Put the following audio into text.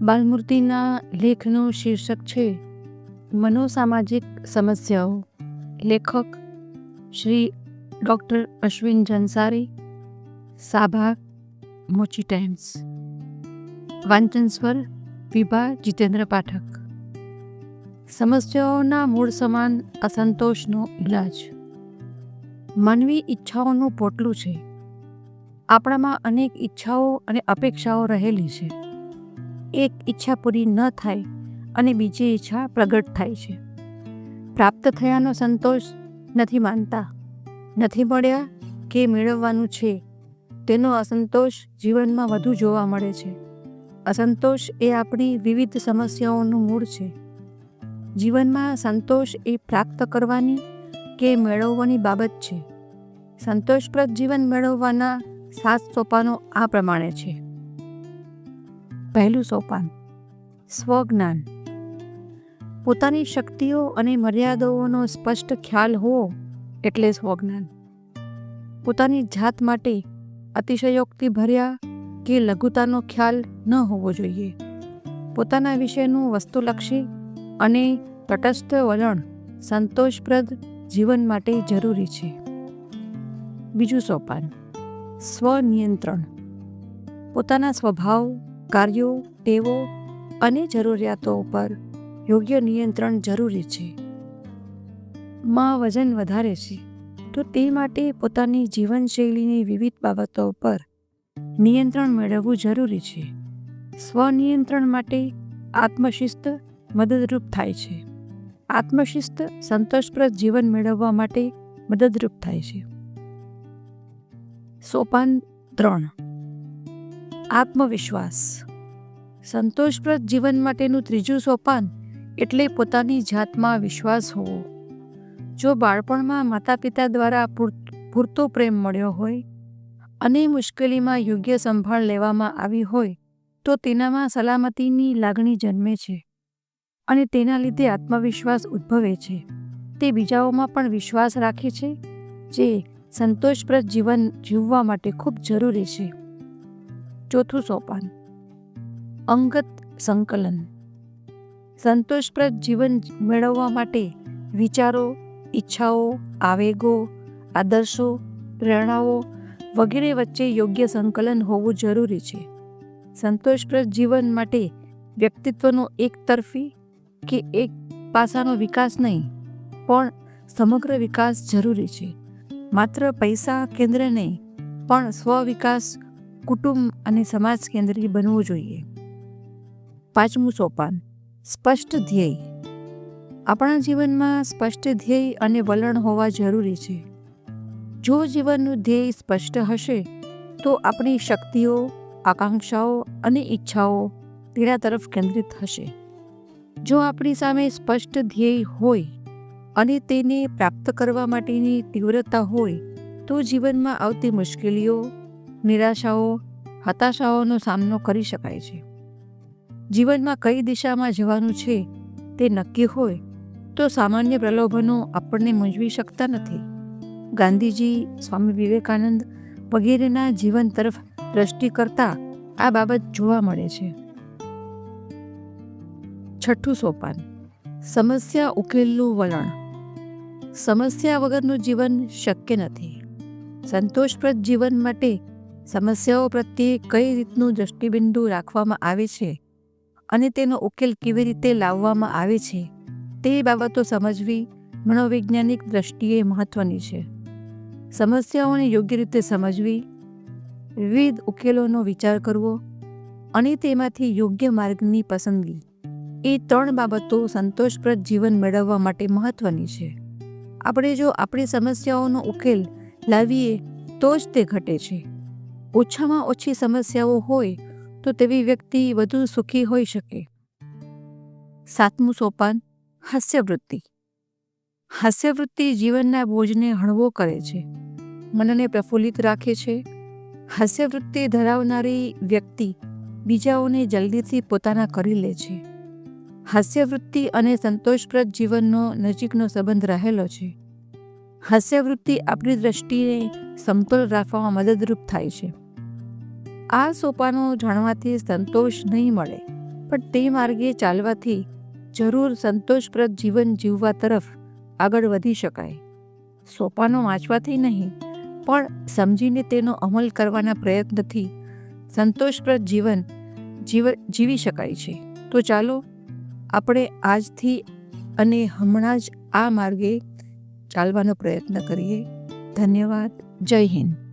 બાલમૂર્તિના લેખનું શીર્ષક છે મનોસામાજિક સમસ્યાઓ. લેખક શ્રી ડૉક્ટર અશ્વિન જનસારી, સાભા, મોચી ટાઈમ્સ. વાંચન સ્વર વિભા જીતેન્દ્ર પાઠક. સમસ્યાઓના મૂળ સમાન અસંતોષનો ઇલાજ. માનવી ઈચ્છાઓનું પોટલું છે. આપણામાં અનેક ઈચ્છાઓ અને અપેક્ષાઓ રહેલી છે. એક ઈચ્છા પૂરી ન થાય અને બીજી ઈચ્છા પ્રગટ થાય છે. પ્રાપ્ત થયાનો સંતોષ નથી માનતા. નથી મળ્યા કે મેળવવાનું છે તેનો અસંતોષ જીવનમાં વધુ જોવા મળે છે. અસંતોષ એ આપણી વિવિધ સમસ્યાઓનું મૂળ છે. જીવનમાં સંતોષ એ પ્રાપ્ત કરવાની કે મેળવવાની બાબત છે. સંતોષપ્રદ જીવન મેળવવાના 7 સોપાનો આ પ્રમાણે છે. પહેલું સોપાન, સ્વજ્ઞાન. પોતાની શક્તિઓ અને મર્યાદાઓનો સ્પષ્ટ ખ્યાલ હોવો એટલે સ્વજ્ઞાન. પોતાની જાત માટે અતિશયોક્તિ ભર્યા કે લઘુતાનો ખ્યાલ ન હોવો જોઈએ. પોતાના વિશેનું વસ્તુલક્ષી અને તટસ્થ વલણ સંતોષપ્રદ જીવન માટે જરૂરી છે. બીજું સોપાન, સ્વનિયંત્રણ. પોતાના સ્વભાવ, કાર્યો, ટેવો અને જરૂરિયાતો પર યોગ્ય નિયંત્રણ જરૂરી છે. માં વજન વધારે છે તો તે માટે પોતાની જીવનશૈલીની વિવિધ બાબતો પર નિયંત્રણ મેળવવું જરૂરી છે. સ્વનિયંત્રણ માટે આત્મશિસ્ત મદદરૂપ થાય છે. આત્મશિસ્ત સંતોષપ્રદ જીવન મેળવવા માટે મદદરૂપ થાય છે. સોપાન 3, આત્મવિશ્વાસ. સંતોષપ્રદ જીવન માટેનું ત્રીજું સોપાન એટલે પોતાની જાતમાં વિશ્વાસ હોવો. જો બાળપણમાં માતા પિતા દ્વારા પૂરતો પ્રેમ મળ્યો હોય અને મુશ્કેલીમાં યોગ્ય સંભાળ લેવામાં આવી હોય તો તેનામાં સલામતીની લાગણી જન્મે છે અને તેના લીધે આત્મવિશ્વાસ ઉદ્ભવે છે. તે બીજાઓમાં પણ વિશ્વાસ રાખે છે, જે સંતોષપ્રદ જીવન જીવવા માટે ખૂબ જરૂરી છે. ચોથું સોપાન, અંગત સંકલન. સંતોષપ્રદ જીવન મેળવવા માટે વિચારો, ઈચ્છાઓ, આવેગો, આદર્શો, પ્રેરણાઓ વગેરે વચ્ચે યોગ્ય સંકલન હોવું જરૂરી છે. સંતોષપ્રદ જીવન માટે વ્યક્તિત્વનો એકતરફી કે એક પાસાનો વિકાસ નહીં, પણ સમગ્ર વિકાસ જરૂરી છે. માત્ર પૈસા કેન્દ્ર નહીં, પણ સ્વવિકાસ, કુટુંબ અને સમાજ કેન્દ્રી બનવું જોઈએ. પાંચમું સોપાન, સ્પષ્ટ ધ્યેય. આપણા જીવનમાં સ્પષ્ટ ધ્યેય અને વલણ હોવા જરૂરી છે. જો જીવનનું ધ્યેય સ્પષ્ટ હશે તો આપણી શક્તિઓ, આકાંક્ષાઓ અને ઈચ્છાઓ તેના તરફ કેન્દ્રિત હશે. જો આપણી સામે સ્પષ્ટ ધ્યેય હોય અને તેને પ્રાપ્ત કરવા માટેની તીવ્રતા હોય તો જીવનમાં આવતી મુશ્કેલીઓ, નિરાશાઓ, હતાશાઓનો સામનો કરી શકાય છે. જીવનમાં કઈ દિશામાં જવાનું છે તે નક્કી હોય તો સામાન્ય પ્રલોભનો આપણને મૂંઝવી શકતા નથી. ગાંધીજી, સ્વામી વિવેકાનંદ વગેરેના જીવન તરફ દ્રષ્ટિ કરતા આ બાબત જોવા મળે છે. છઠ્ઠું સોપાન, સમસ્યા ઉકેલનું વલણ. સમસ્યા વગરનું જીવન શક્ય નથી. સંતોષપ્રદ જીવન માટે સમસ્યાઓ પ્રત્યે કઈ રીતનું દૃષ્ટિબિંદુ રાખવામાં આવે છે અને તેનો ઉકેલ કેવી રીતે લાવવામાં આવે છે તે બાબતો સમજવી મનોવૈજ્ઞાનિક દ્રષ્ટિએ મહત્વની છે. સમસ્યાઓને યોગ્ય રીતે સમજવી, વિવિધ ઉકેલોનો વિચાર કરવો અને તેમાંથી યોગ્ય માર્ગની પસંદગી એ 3 બાબતો સંતોષપ્રદ જીવન મેળવવા માટે મહત્વની છે. આપણે જો આપણી સમસ્યાઓનો ઉકેલ લાવીએ તો જ તે ઘટે છે. ઓછામાં ઓછી સમસ્યાઓ હોય તો તેવી વ્યક્તિ વધુ સુખી હોઈ શકે. 7મું સોપાન, હાસ્યવૃત્તિ. હાસ્યવૃત્તિ જીવનના બોજને હળવો કરે છે, મનને પ્રફુલ્લિત રાખે છે. હાસ્યવૃત્તિ ધરાવનારી વ્યક્તિ બીજાઓને જલ્દીથી પોતાના કરી લે છે. હાસ્યવૃત્તિ અને સંતોષપ્રદ જીવનનો નજીકનો સંબંધ રહેલો છે. હાસ્યવૃત્તિ આપણી દ્રષ્ટિને સમતોલ રાખવામાં મદદરૂપ થાય છે. આ સોપાનો જાણવાથી સંતોષ નહીં મળે, પણ તે માર્ગે ચાલવાથી જરૂર સંતોષપ્રદ જીવન જીવવા તરફ આગળ વધી શકાય. સોપાનો વાંચવાથી નહીં, પણ સમજીને તેનો અમલ કરવાના પ્રયત્નથી સંતોષપ્રદ જીવન જીવી શકાય છે. તો ચાલો આપણે આજથી અને હમણાં જ આ માર્ગે ચાલવાનો પ્રયત્ન કરીએ. ધન્યવાદ. જય હિન્દ.